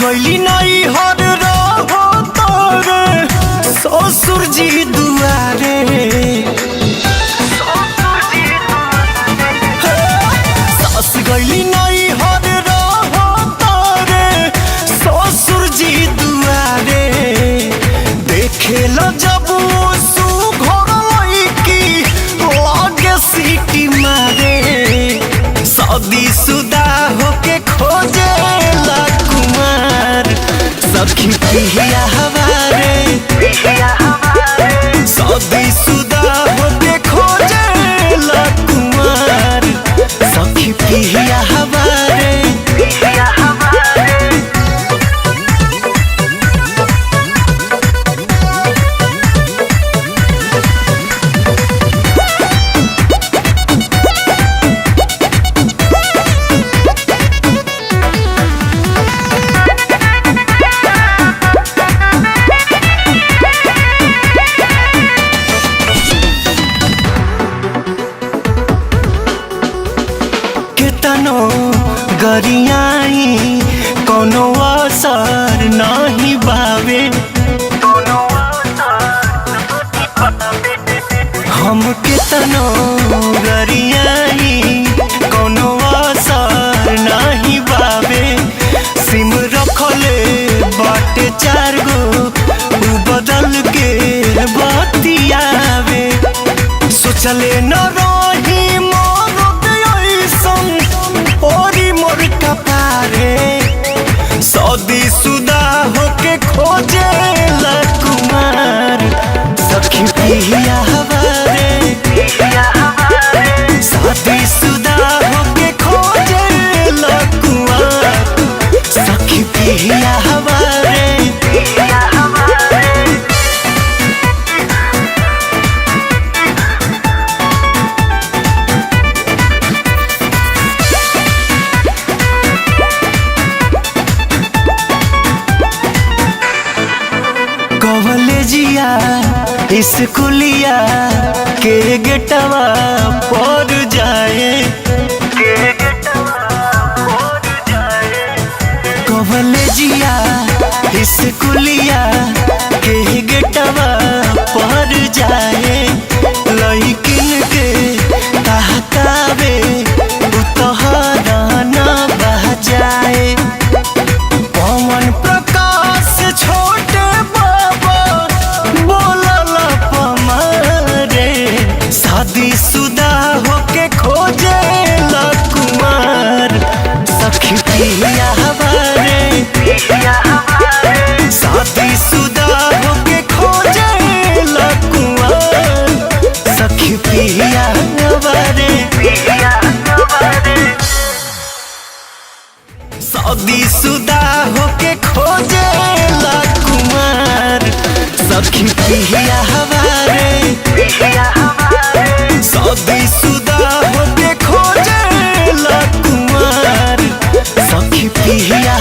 गईली नहीं हर रहो तोरे ससुर जी दुआरे सास गईली नहीं हर रहो तोरे ससुर जी दुआरे देखे लो जब सुघर लईकी लागे सीटी मारे शादी शुदा होके खोजे सखी पिया हमारे शादी शुदा होके खोजे ला कुमार सखी पिया हमारे गरियाई कोनो असर नहीं बावे हम कितनो गरियाई कोनो असर नहीं बावे सिम रखले बाटे 4 गो बदल के बतियावे सोचले न रही शादी शुदा होके खोजे ला कुमार सखी पिया हमारे शादी शुदा होके खोजे ला कुमार सखी पिया हमारे कॉलेजिया स्कूलिया के गेटवा पर जाए कॉलेजिया स्कूलिया के गेटवा पर जाए लइकिन के कहकावे उतहरा न बह जाए पवन प्रकाश छोटे शादी शुदा होके खोजे ला कुमार सखी पिया हमारे शादी शुदा होके खोजे ला कुमार सखी पिया हमारे शादी शुदा होके खोजे ला कुमार सखी पिया हमारे शादी शुदा होके खोजे ला कुमार सखी पिया